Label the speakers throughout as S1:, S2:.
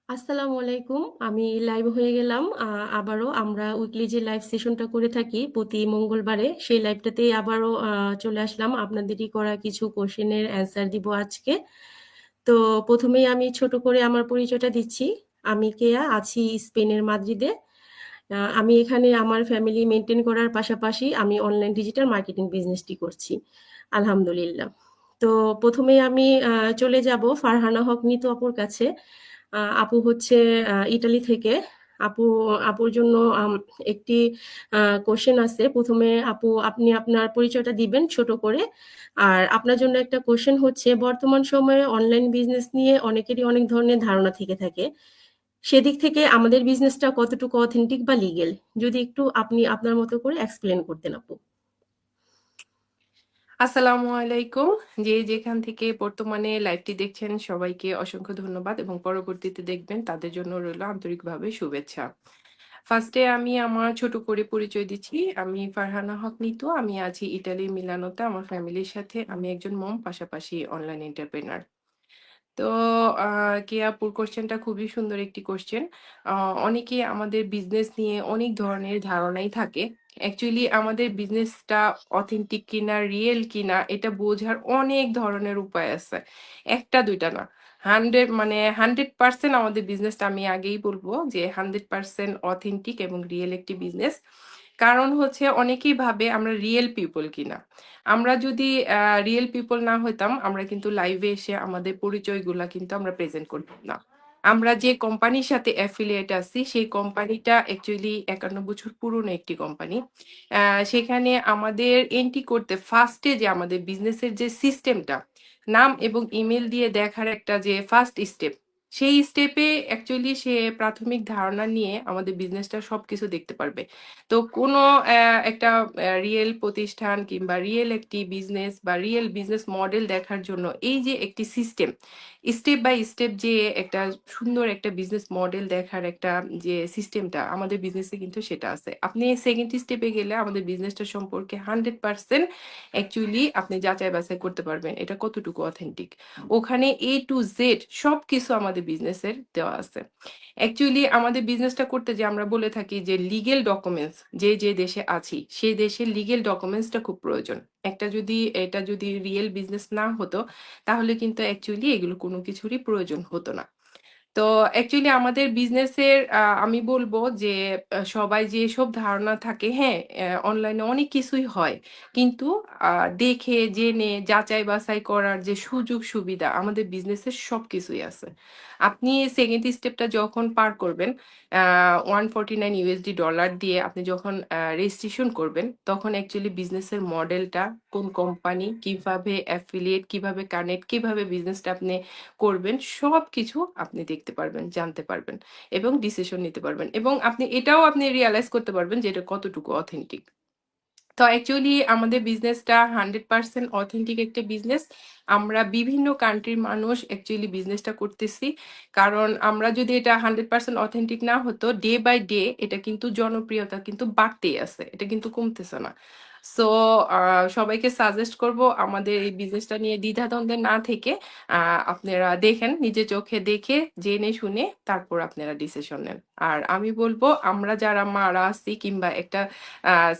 S1: আসসালামু আলাইকুম। আমি লাইভ হয়ে গেলাম। আবারও আমরা উইকলি যে লাইভ সেশনটা করে থাকি প্রতি মঙ্গলবারে, সেই লাইভটাতেই আবারও চলে আসলাম। আপনাদেরই করা কিছু কোয়েশ্চেনের অ্যান্সার দিব আজকে। তো ১ম এই আমি ছোট করে আমার পরিচয়টা দিচ্ছি। আমি কেয়া, আছি স্পেনের মাদ্রিদে। আমি এখানে আমার ফ্যামিলি মেইনটেইন করার পাশাপাশি আমি অনলাইন ডিজিটাল মার্কেটিং বিজনেসটি করছি। আলহামদুলিল্লাহ। তো ১ম এই আমি চলে যাব ফারহানা হক নিতু আপুর কাছে। আপু হচ্ছে ইতালি থেকে। আপু আপুর জন্য একটি কোয়েশ্চেন আছে। ১ম এ আপু আপনি আপনার পরিচয়টা দিবেন ছোট করে। আর আপনার জন্য একটা কোয়েশ্চেন হচ্ছে বর্তমান সময়ে অনলাইন বিজনেস নিয়ে অনেকেরই অনেক ধরনের ধারণা থেকে থাকে। সেদিক থেকে আমাদের বিজনেসটা কতটুকু অথেন্টিক বা লিগ্যাল? যদি একটু আপনি আপনার মতো করে এক্সপ্লেইন করতেন আপু।
S2: আসসালামু আলাইকুম। যে যেখান থেকে বর্তমানে লাইভটি দেখছেন সবাইকে অসংখ্য ধন্যবাদ এবং পরবর্তীতে দেখবেন তাদের জন্য রইল আন্তরিকভাবে শুভেচ্ছা। ফার্স্টে আমি আমার ছোট করে পরিচয় দিচ্ছি। আমি ফারহানা হক নিতু। আমি আছি ইটালির মিলানোতে আমার ফ্যামিলির সাথে। আমি একজন মম পাশাপাশি অনলাইন এন্টারপ্রেনার। তো আ কেয়া আপুর কোয়েশ্চেনটা খুবই সুন্দর একটি কোয়েশ্চেন। আ অনেকেই আমাদের বিজনেস নিয়ে অনেক ধরনের ধারণাই থাকে। অ্যাকচুয়ালি আমাদের বিজনেসটা অথেন্টিক কিনা, রিয়েল কিনা এটা বোঝার অনেক ধরনের উপায় আছে। ১ টা ২ টা না। 100% আমাদের বিজনেসটা আমি আগেই বলব যে 100% অথেন্টিক এবং রিয়েল একটি বিজনেস। কারণ হচ্ছে অনেকেই ভাবে আমরা রিয়েল পিপল কিনা। আমরা যদি রিয়েল পিপল না হইতাম, আমরা কিন্তু লাইভে এসে আমাদের পরিচয়গুলা কিন্তু আমরা প্রেজেন্ট করতাম না। আমরা যে কোম্পানির সাথে অ্যাফিলিয়েট আছি, সেই কোম্পানিটা অ্যাকচুয়ালি ৫১ বছর পুরনো একটি কোম্পানি। সেখানে আমাদের এন্ট্রি করতে ফার্স্টে যে আমাদের বিজনেসের যে সিস্টেমটা, নাম এবং ইমেইল দিয়ে দেখার একটা যে ফার্স্ট স্টেপ, সেই স্টেপে অ্যাকচুয়ালি সে প্রাথমিক ধারণা নিয়ে আমাদের বিজনেসটার সবকিছু দেখতে পারবে। তো কোনো একটা রিয়েল প্রতিষ্ঠান কিংবা রিয়েল একটি বিজনেস বা রিয়েল বিজনেস মডেল দেখার জন্য এই যে একটি সিস্টেম, স্টেপ বাই স্টেপ যে একটা সুন্দর একটা বিজনেস মডেল দেখার একটা যে সিস্টেমটা আমাদের বিজনেসে কিন্তু সেটা আছে। আপনি সেকেন্ড স্টেপে গেলে আমাদের বিজনেসটা সম্পর্কে 100% অ্যাকচুয়ালি আপনি যাচাই বাছাই করতে পারবেন এটা কতটুকু অথেন্টিক। ওখানে A to Z সবকিছু আমাদের বিজনেসের দেওয়া আছে। অ্যাকচুয়ালি আমাদের বিজনেসটা করতে যে আমরা বলে থাকি যে লিগ্যাল ডকুমেন্টস যে দেশে আছি, সেই দেশের লিগ্যাল ডকুমেন্টসটা খুব প্রয়োজন। এটা যদি রিয়েল বিজনেস না হতো, তাহলে কিন্তু অ্যাকচুয়ালি এগুলো কোনো কিছুরই প্রয়োজন হতো না। তো অ্যাকচুয়ালি আমাদের বিজনেসের আমি বলব যে সবাই যেসব ধারণা থাকে, হ্যাঁ, অনলাইনে অনেক কিছুই হয়। কিন্তু আ দেখে জেনে যাচাই বাছাই করার যে সুযোগ সুবিধা আমাদের বিজনেসের সবকিছুই আছে। আপনি সেকেন্ড স্টেপটা যখন পার করবেন, $149 দিয়ে আপনি যখন রেজিস্ট্রেশন করবেন, তখন অ্যাকচুয়ালি বিজনেসের মডেলটা, কোন কোম্পানি, কিভাবে অ্যাফিলিয়েট, কিভাবে কানেক্ট, কিভাবে বিজনেসটা আপনি করবেন, সবকিছু আপনি দেখতে পারবেন, জানতে পারবেন এবং ডিসিশন নিতে পারবেন। এবং আপনি রিয়ালাইজ করতে পারবেন যে এটা কতটুকু অথেন্টিক। তো অ্যাকচুয়ালি আমাদের বিজনেসটা 100% অথেন্টিক একটা বিজনেস। আমরা বিভিন্ন কান্ট্রির মানুষ অ্যাকচুয়ালি বিজনেসটা করতেছি। কারণ আমরা যদি এটা 100% অথেন্টিক না হতো, ডে বাই ডে এটা কিন্তু জনপ্রিয়তা কিন্তু বাড়তেই আছে। এটা কিন্তু কমতেছে না। সো আ সবাইকে সাজেস্ট করব আমাদের এই বিজনেসটা নিয়ে দ্বিধাদ্বন্দ্বে না থেকে আপনারা দেখেন, নিজের চোখে দেখে, জেনে শুনে তারপর আপনারা ডিসিশন নেন। আর আমি বলব আমরা যারা মারা আছি কিংবা একটা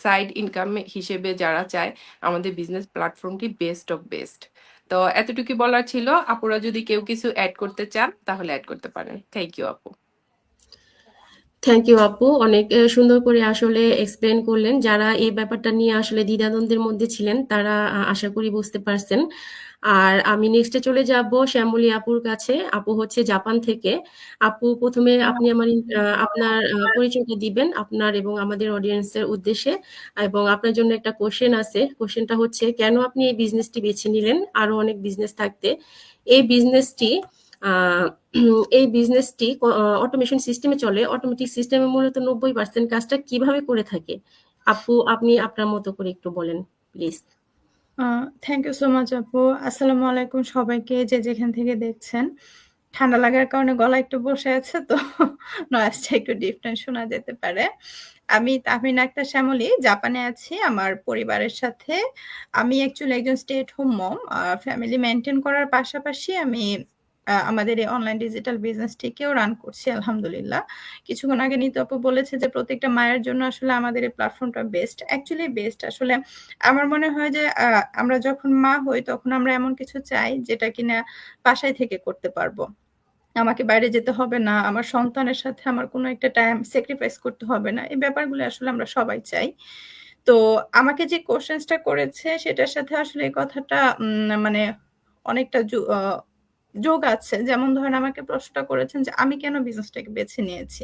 S2: সাইড ইনকাম হিসেবে যারা চায়, আমাদের বিজনেস প্ল্যাটফর্মটি বেস্ট অফ বেস্ট। তো এতটুকুই বলার ছিল। আপুরা যদি কেউ কিছু এড করতে চান তাহলে এড করতে পারেন। থ্যাংক ইউ আপু।
S1: থ্যাংক ইউ আপু। অনেক সুন্দর করে আসলে এক্সপ্লেইন করলেন। যারা এই ব্যাপারটা নিয়ে আসলে দ্বিধাদ্বন্দ্বের মধ্যে ছিলেন, তারা আশা করি বুঝতে পারছেন। আর আমি নেক্সটে চলে যাব শ্যামলী আপুর কাছে। আপু হচ্ছে জাপান থেকে। আপু ১ম এ আপনি আপনার পরিচয়টা দিবেন আপনার এবং আমাদের অডিয়েন্সের উদ্দেশ্যে। এবং আপনার জন্য একটা কোয়েশ্চেন আছে। কোয়েশ্চেনটা হচ্ছে, কেন আপনি এই বিজনেসটি বেছে নিলেন? আরো অনেক বিজনেস থাকতে। এই বিজনেসটি আ এই বিজনেসটি অটোমেশন সিস্টেমে চলে। অটোমেটিক সিস্টেমে মূলত ৯০% কাজটা কিভাবে করে থাকে? আপু আপনি আপনার মতো করে একটু বলেন প্লিজ।
S3: আ থ্যাংক ইউ সো মাচ আপু। আসসালামু আলাইকুম সবাইকে যে যেখান থেকে দেখছেন। ঠান্ডা লাগার কারণে গলা একটু বসে আছে তো নয়েজটা একটু ডিফারেন্ট শোনা যেতে পারে। আমি তাহমিনা আক্তার শ্যামলী, জাপানে আছি আমার পরিবারের সাথে। আমি অ্যাকচুয়ালি একজন stay at home mom. Family maintain করার পাশাপাশি আমি আমাদের এই অনলাইন ডিজিটাল বিজনেসটিকেও রান করছি আলহামদুলিল্লাহ। কিছুক্ষণ আগে নিতু আপু বলেছে যে প্রত্যেকটা মায়ের জন্য আসলে আমাদের এই প্ল্যাটফর্মটা বেস্ট। অ্যাকচুয়ালি বেস্ট আসলে আমার মনে হয় যে আমরা যখন মা হই তখন আমরা এমন কিছু চাই যেটা কিনা বাসায় থেকে করতে পারবো। আমাকে বাইরে যেতে হবে না, আমার সন্তানের সাথে আমার কোনো একটা টাইম স্যাক্রিফাইস করতে হবে না। এই ব্যাপারগুলো আসলে আমরা সবাই চাই। তো আমাকে যে কোয়েশ্চেনসটা করেছে সেটার সাথে আসলে এই কথাটা মানে অনেকটা যোগ আছে। যেমন ধরেন আমাকে প্রশ্নটা করেছেন যে আমি কেন বিজনেসটাকে বেছে নিয়েছি।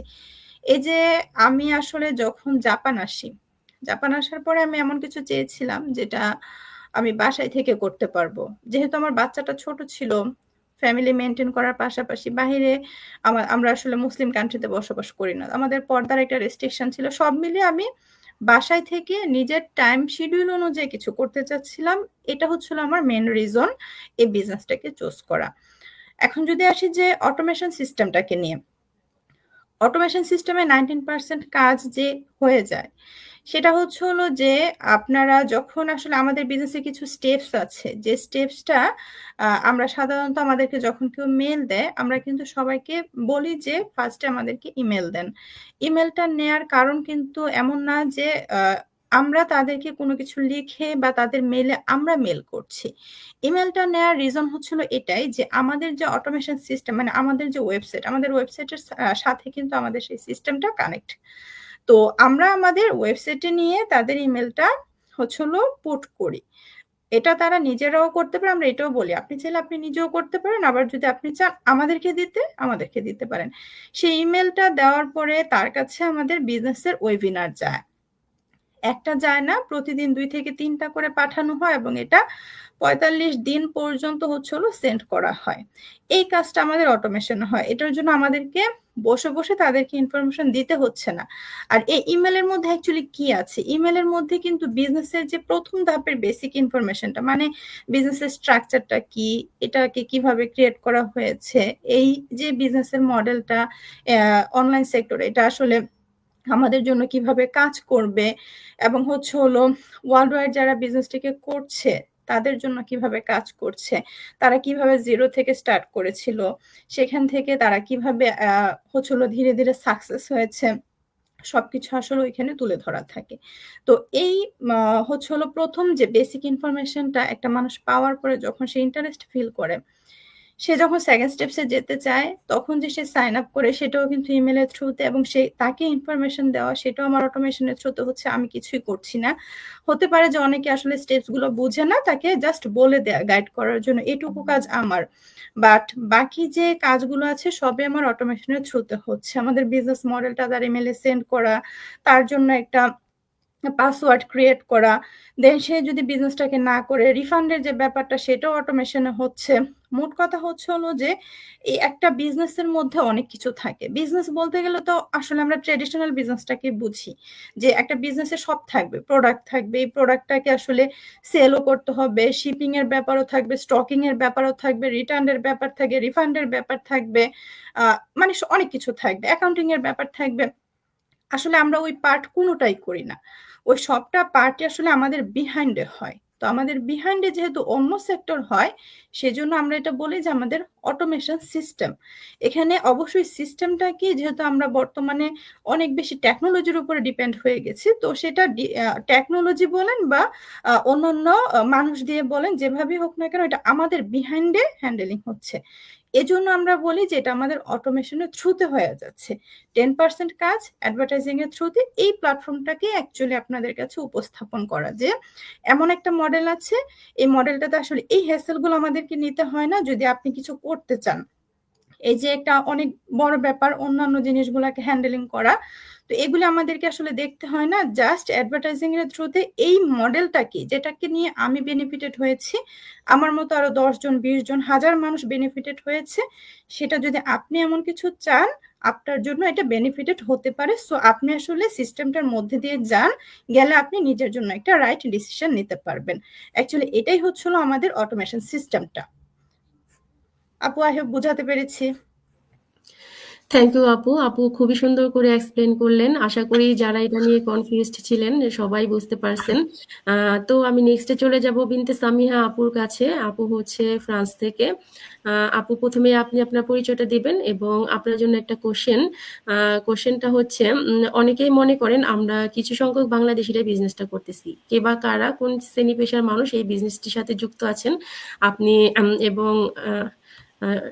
S3: এই যে আমি আসলে যখন জাপান আসি, জাপান আসার পরে আমি এমন কিছু চেয়েছিলাম যেটা আমি বাসায় থেকে করতে পারবো। যেহেতু আমার বাচ্চাটা ছোট ছিল, ফ্যামিলি মেইনটেইন করার পাশাপাশি বাহিরে আমরা আসলে মুসলিম কান্ট্রিতে বসবাস করি না। আমাদের পর্দার একটা রেস্ট্রিকশন ছিল। সব মিলিয়ে আমি বাসায় থেকে নিজের টাইম শিডিউল অনুযায়ী কিছু করতে চাচ্ছিলাম। এটা হচ্ছিল আমার মেইন রিজন এই বিজনেসটাকে চুজ করা। এখন যদি আসি যে অটোমেশন সিস্টেমটাকে নিয়ে, অটোমেশন সিস্টেমে 19% কাজ যে হয়ে যায় সেটা হচ্ছে হলো যে আপনারা যখন আসলে আমাদের বিজনেসে কিছু স্টেপস আছে যে স্টেপসটা আমরা সাধারণত আমাদেরকে যখন কেউ মেল দেয় আমরা কিন্তু সবাইকে বলি যে ফার্স্টে আমাদেরকে ইমেল দেন। ইমেলটা নেয়ার কারণ কিন্তু এমন না যে আমরা তাদেরকে কোনো কিছু লিখে বা তাদের মেলে আমরা মেল করছি। ইমেলটা নেয়ার রিজন হচ্ছিল এটাই যে আমাদের যে অটোমেশন সিস্টেম মানে আমাদের যে ওয়েবসাইট, আমাদের ওয়েবসাইটের সাথে কিন্তু আমাদের সেই সিস্টেমটা কানেক্ট। তো আমরা আমাদের ওয়েবসাইটে নিয়ে তাদের ইমেলটা হচ্ছে হলো পুট করি। এটা তারা নিজেরাও করতে পারে, আমরা এটাও বলি। আপনি চাইলে আপনি নিজেও করতে পারেন, আবার যদি আপনি চান আমাদেরকে দিতে পারেন। সেই ইমেলটা দেওয়ার পরে তার কাছে আমাদের বিজনেসের ওয়েবিনার যায়। একটা যায় না, প্রতিদিন 2 থেকে 3টা করে পাঠানো হয় এবং এটা 45 দিন পর্যন্ত হচ্ছে হলো সেন্ড করা হয়। এই কাজটা আমাদের অটোমেশন হয়। এটার জন্য আমাদেরকে বসে, বসে তাদেরকে ইনফরমেশন দিতে হচ্ছে না। আর এই ইমেলের মধ্যে অ্যাকচুয়ালি কি আছে? ইমেলের মধ্যে কিন্তু বিজনেসের যে ১ম ধাপের বেসিক ইনফরমেশনটা মানে বিজনেসের স্ট্রাকচারটা কি, এটাকে কিভাবে ক্রিয়েট করা হয়েছে, এই যে বিজনেসের মডেলটা অনলাইন সেক্টরে এটা আসলে আমাদের জন্য কিভাবে কাজ করবে এবং হচ্ছে হলো ওয়ার্লড ওয়াইড যারা বিজনেসটাকে করছে তাদের জন্য কিভাবে কাজ করছে, তারা কিভাবে জিরো থেকে স্টার্ট করেছিল, সেখান থেকে তারা কিভাবে হচ্ছে হলো ধীরে ধীরে সাকসেস হয়েছে, সবকিছু আসলে ওইখানে তুলে ধরা থাকে। তো এই হচ্ছে হলো প্রথম যে বেসিক ইনফরমেশনটা একটা মানুষ পাওয়ার পরে যখন সে ইন্টারেস্ট ফিল করে, সে যখন সেকেন্ড স্টেপসে যেতে চায় তখন যে সে সাইন আপ করে সেটাও কিন্তু ইমেলের থ্রুতে এবং সে তাকে ইনফরমেশন দেওয়া সেটাও আমার অটোমেশনের থ্রুতে হচ্ছে। আমি কিছুই করছি না। হতে পারে যে অনেকে আসলে স্টেপস গুলো বুঝে না, তাকে জাস্ট বলে দেয়া গাইড করার জন্য, এটুকু কাজ আমার। বাট বাকি যে কাজগুলো আছে সবই আমার অটোমেশনের থ্রুতে হচ্ছে। আমাদের বিজনেস মডেলটা তার ইমেলে সেন্ড করা, তার জন্য একটা পাসওয়ার্ড ক্রিয়েট করা, দেন সে যদি বিজনেসটাকে না করে রিফান্ডের যে ব্যাপারটা সেটাও অটোমেশনে হচ্ছে। মোট কথা হচ্ছে হলো যে এই একটা বিজনেসের মধ্যে অনেক কিছু থাকে। বিজনেস বলতে গেলে তো আসলে আমরা ট্রেডিশনাল বিজনেসটাকে বুঝি যে একটা বিজনেসে সব থাকবে, প্রোডাক্ট থাকবে, এই প্রোডাক্টটাকে আসলে সেলও করতে হবে, শিপিং এর ব্যাপারও থাকবে, স্টকিং এর ব্যাপারও থাকবে, রিটার্নের ব্যাপার থাকবে, রিফান্ডের ব্যাপার থাকবে, মানে অনেক কিছু থাকবে, অ্যাকাউন্টিং এর ব্যাপার থাকবে। আসলে আমরা ওই পার্ট কোনোটাই করি না। ওই সবটা পার্টই আসলে আমাদের বিহাইন্ডে হয়। তো আমাদের বিহাইন্ডে যেহেতু অন্য সেক্টর হয়, সেজন্য আমরা এটা বলি যে আমাদের অটোমেশন সিস্টেম। এখানে অবশ্যই সিস্টেমটা কি, যেহেতু আমরা বর্তমানে অনেক বেশি টেকনোলজির উপরে ডিপেন্ড হয়ে গেছি, তো সেটা টেকনোলজি বলেন বা অন্যান্য মানুষ দিয়ে বলেন, যেভাবেই হোক না কেন এটা আমাদের বিহাইন্ডে হ্যান্ডেলিং হচ্ছে। এজন্য আমরা বলি যে এটা আমাদের অটোমেশনের থ্রুতে হয়ে যাচ্ছে। 10% কাজ অ্যাডভার্টাইজিং এর থ্রুতে এই প্ল্যাটফর্মটাকে অ্যাকচুয়ালি আপনাদের কাছে উপস্থাপন করা যে এমন একটা মডেল আছে, এই মডেলটাতে আসলে এই হ্যাসেল গুলো আমাদেরকে নিতে হয় না যদি আপনি কিছু করতে চান। এই যে একটা অনেক বড় ব্যাপার অন্যান্য জিনিসগুলোকে হ্যান্ডেলিং করা, তো এগুলো আমাদেরকে আসলে দেখতে হয় না। জাস্ট অ্যাডভার্টাইজিং এর থ্রুতে এই মডেলটা কি, যেটাকে নিয়ে আমি বেনিফিটেড হয়েছি, আমার মতো আরো 10 জন 20 জন 1000 মানুষ বেনিফিটেড হয়েছে, সেটা যদি আপনি এমন কিছু চান আপনার জন্য এটা বেনিফিটেড হতে পারে। সো আপনি আসলে সিস্টেমটার মধ্যে দিয়ে যান, গেলে আপনি নিজের জন্য একটা রাইট ডিসিশন নিতে পারবেন। অ্যাকচুয়ালি এটাই হচ্ছিল আমাদের অটোমেশন সিস্টেমটা। আপু আই হোপ বুঝাতে পেরেছি।
S1: থ্যাংক ইউ আপু। আপু খুবই সুন্দর করে এক্সপ্লেন করলেন। আশা করি যারা এটা নিয়ে কনফিউজড ছিলেন সবাই বুঝতে পারছেন। তো আমি নেক্সটে চলে যাব বিনতে সামিহা আপুর কাছে। আপু হচ্ছে ফ্রান্স থেকে। আপু প্রথমে আপনি আপনার পরিচয়টা দিবেন এবং আপনার জন্য একটা কোশ্চেনটা হচ্ছে অনেকেই মনে করেন আমরা কিছু সংখ্যক বাংলাদেশিরা বিজনেসটা করতেছি। কে বা কারা কোন শ্রেণী পেশার মানুষ এই বিজনেসটির সাথে যুক্ত আছেন আপনি এবং আহ, আহ,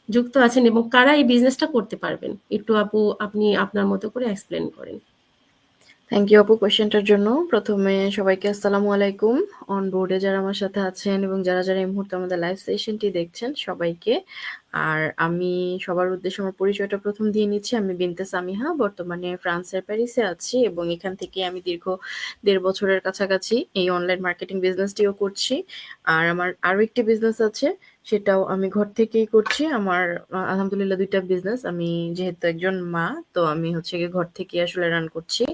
S1: যুক্ত আছেন এবং কারা এই বিজনেসটা করতে পারবেন একটু আপু আপনি আপনার মতো করে এক্সপ্লেন করেন।
S4: থ্যাংক ইউ আপু কোয়েশ্চেনটার জন্য। প্রথমে সবাইকে আসসালামু আলাইকুম। অন বোর্ডে যারা আমার সাথে আছেন এবং যারা এই মুহূর্তে আমাদের লাইভ সেশনটি দেখছেন সবাইকে। আর আমি সবার উদ্দেশ্যে আমার পরিচয়টা প্রথম দিয়ে নিচ্ছি। আমি বিনতে সামিহা, বর্তমানে ফ্রান্সের প্যারিসে আছি এবং এখান থেকে আমি দীর্ঘ 1.5 বছরের কাছাকাছি এই অনলাইন মার্কেটিং বিজনেসটিও করছি। আর আমার আরো একটি বিজনেস আছে, সেটাও আমি ঘর থেকেই করছি। আমার আলহামদুলিল্লাহ 2টা বিজনেস। আমি যেহেতু একজন মা, তো আমি হচ্ছে গিয়ে ঘর থেকেই আসলে রান করছি।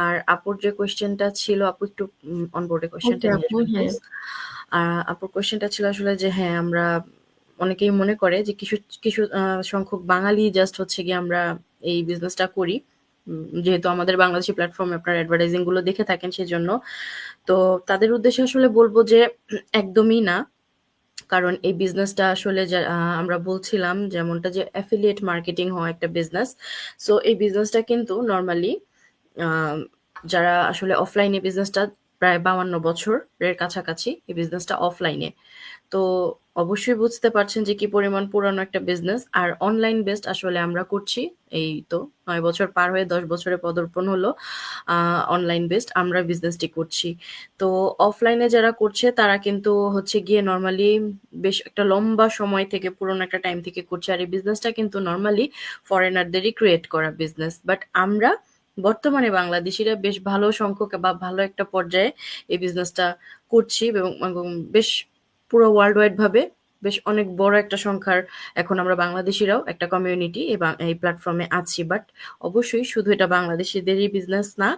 S4: আর আপুর যে কোয়েশ্চেনটা ছিল, আপু একটু অনবোর্ডে কোয়েশ্চেনটা
S1: ওকে
S4: নিয়ে
S1: আপু,
S4: আসবেন
S1: হ্যাঁ।
S4: প্লিজ। আপুর কোয়েশ্চেনটা ছিল আসলে যে হ্যাঁ, আমরা অনেকেই মনে করে যে কিছু কিছু সংখ্যক বাঙালি জাস্ট হচ্ছে গিয়ে আমরা এই বিজনেসটা করি। যেহেতু আমাদের বাংলাদেশি প্ল্যাটফর্মে আপনার অ্যাডভার্টাইজিং গুলো দেখে থাকেন সেজন্য। তো তাদের উদ্দেশ্যে আসলে বলবো যে একদমই না। কারণ এই বিজনেসটা আসলে আমরা বলছিলাম যেমনটা যে অ্যাফিলিয়েট মার্কেটিং হয় একটা বিজনেস। সো এই বিজনেসটা কিন্তু নরমালি আম যারা আসলে অফলাইনে বিজনেসটা প্রায় 52 বছরের কাছাকাছি এই বিজনেসটা অফলাইনে। তো অবশ্যই বুঝতে পারছেন যে কি পরিমাণ পুরানো একটা বিজনেস। আর অনলাইন বেসড আসলে আমরা করছি। এই তো 9 বছর পার হয়ে 10 বছরে পদার্পণ হলো। অনলাইন বেসড আমরা বিজনেসটি করছি। তো অফলাইনে যারা করছে তারা কিন্তু হচ্ছে গিয়ে নরমালি বেশ একটা লম্বা সময় থেকে, পুরোনো একটা টাইম থেকে করছে। আর এই বিজনেসটা কিন্তু নরমালি ফরেনারদেরই ক্রিয়েট করা বিজনেস। বাট আমরা বর্তমানে বাংলাদেশিরা বেশ ভালো সংখ্যক বা ভালো একটা পর্যায়ে এই বিজনেসটা করছি এবং বেশ পুরো ওয়ার্ল্ড ওয়াইড ভাবে বেশ অনেক বড় একটা সংখ্যার এখন আমরা বাংলাদেশিরাও একটা কমিউনিটি এবং এই প্ল্যাটফর্মে আছি। বাট অবশ্যই শুধু এটা বাংলাদেশিদেরই বিজনেস না,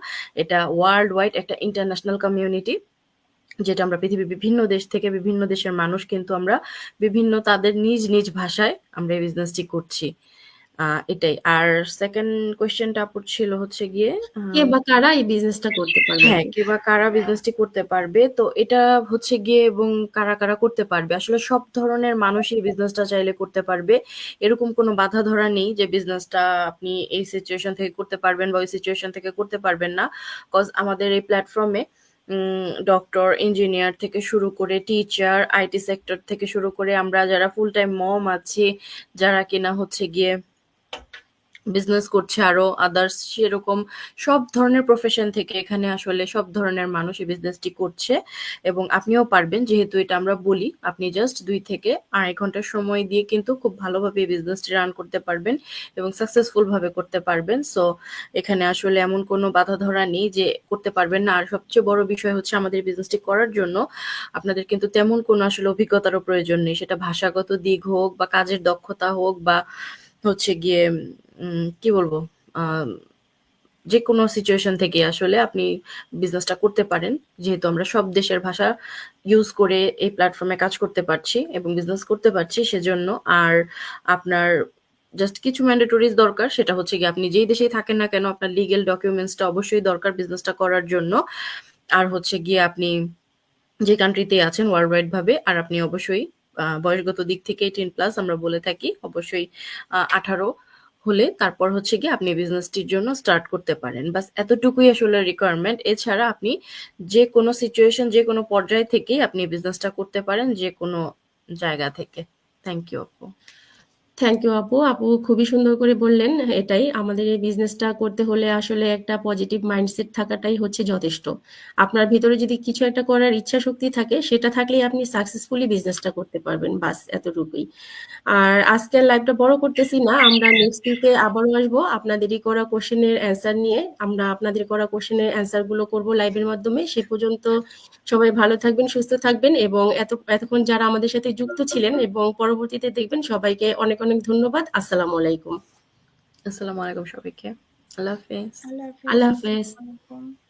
S4: এটা ওয়ার্ল্ড ওয়াইড একটা ইন্টারন্যাশনাল কমিউনিটি, যেটা আমরা পৃথিবীর বিভিন্ন দেশ থেকে, বিভিন্ন দেশের মানুষ কিন্তু আমরা বিভিন্ন তাদের নিজ নিজ ভাষায় আমরা এই বিজনেসটি করছি। এটাই। আর সেকেন্ড কোয়েশ্চেনটা আপুর ছিল হচ্ছে গিয়ে
S1: কে বা কারা এই বিজনেসটা করতে পারবেন।
S4: হ্যাঁ, কে বা কারা বিজনেসটি করতে পারবে। তো এটা হচ্ছে গিয়ে এবং কারা করতে পারবে। আসলে সব ধরনের মানুষই বিজনেসটা চাইলে করতে পারবে। এরকম কোনো বাধা ধরা নেই যে বিজনেসটা আপনি এই সিচুয়েশন থেকে করতে পারবেন বা ওই সিচুয়েশন থেকে করতে পারবেন না। কজ আমাদের এই প্ল্যাটফর্মে ডক্টর, ইঞ্জিনিয়ার থেকে শুরু করে টিচার, আইটি সেক্টর থেকে শুরু করে আমরা যারা ফুল টাইম মম আছি, যারা কিনা হচ্ছে গিয়ে বিজনেস করছে, আরো আদার্স সেরকম সব ধরনের প্রফেশন থেকে এখানে আসলে সব ধরনের মানুষ এই বিজনেসটি করছে। এবং আপনিও পারবেন, যেহেতু এটা আমরা বলি, আপনি জাস্ট 2 থেকে 2.5 ঘন্টার সময় দিয়ে কিন্তু খুব ভালোভাবে এই বিজনেসটি রান করতে পারবেন এবং সাকসেসফুল ভাবে করতে পারবেন। সো এখানে আসলে এমন কোনো বাধা ধরা নেই যে করতে পারবেন না। আর সবচেয়ে বড় বিষয় হচ্ছে আমাদের বিজনেসটি করার জন্য আপনাদের কিন্তু তেমন কোনো আসলে অভিজ্ঞতারও প্রয়োজন নেই। সেটা ভাষাগত দিক হোক বা কাজের দক্ষতা হোক বা হচ্ছে গিয়ে কি বলবো, যেকোনো সিচুয়েশন থেকে আসলে আপনি বিজনেসটা করতে পারেন। যেহেতু আমরা সব দেশের ভাষা ইউজ করে এই প্ল্যাটফর্মে কাজ করতে পারছি এবং বিজনেস করতে পারছি সেজন্য। আর আপনার জাস্ট কিছু ম্যান্ডেটরিজ দরকার, সেটা হচ্ছে গিয়ে আপনি যেই দেশেই থাকেন না কেন আপনার লিগেল ডকুমেন্টসটা অবশ্যই দরকার বিজনেসটা করার জন্য। আর হচ্ছে গিয়ে আপনি যে কান্ট্রিতে আছেন ওয়ার্ল্ড ওয়াইড ভাবে। আর আপনি অবশ্যই বয়সগত দিক থেকে 18+ আমরা বলে থাকি, অবশ্যই 18 হলে তারপর হচ্ছে গিয়ে আপনি বিজনেসটির জন্য স্টার্ট করতে পারেন। বাস এতটুকুই আসলে রিকোয়ারমেন্ট। এছাড়া আপনি যে কোনো সিচুয়েশন, যে কোনো পর্যায় থেকেই আপনি বিজনেসটা করতে পারেন, যে কোনো জায়গা থেকে। থ্যাংক ইউ আপু।
S1: থ্যাংক ইউ আপু। আপু খুবই সুন্দর করে বললেন। এটাই আমাদের এই বিজনেসটা করতে হলে আসলে একটা পজিটিভ মাইন্ডসেট থাকাটাই হচ্ছে যথেষ্ট। আপনার ভিতরে যদি কিছু একটা করার ইচ্ছা শক্তি থাকে সেটা থাকলেই আপনি সাকসেসফুলি বিজনেসটা করতে পারবেন। বাস এতটুকুই। আর আজকের লাইভটা বড় করতেছি না। আমরা নেক্সট উইকে আবারও আসবো আপনাদেরই করা কোশ্চেনের অ্যান্সার নিয়ে। আমরা আপনাদের করা কোশ্চেনের অ্যান্সার গুলো করবো লাইভের মাধ্যমে। সে পর্যন্ত সবাই ভালো থাকবেন, সুস্থ থাকবেন এবং এতক্ষণ যারা আমাদের সাথে যুক্ত ছিলেন এবং পরবর্তীতে দেখবেন সবাইকে অনেক অনেক ধন্যবাদ। আসসালামু আলাইকুম।
S4: আসসালামু আলাইকুম সবাইকে। আল্লাহ হাফেজ।
S3: আল্লাহ হাফেজ।
S1: আল্লাহ হাফেজ।
S3: আসসালামু আলাইকুম।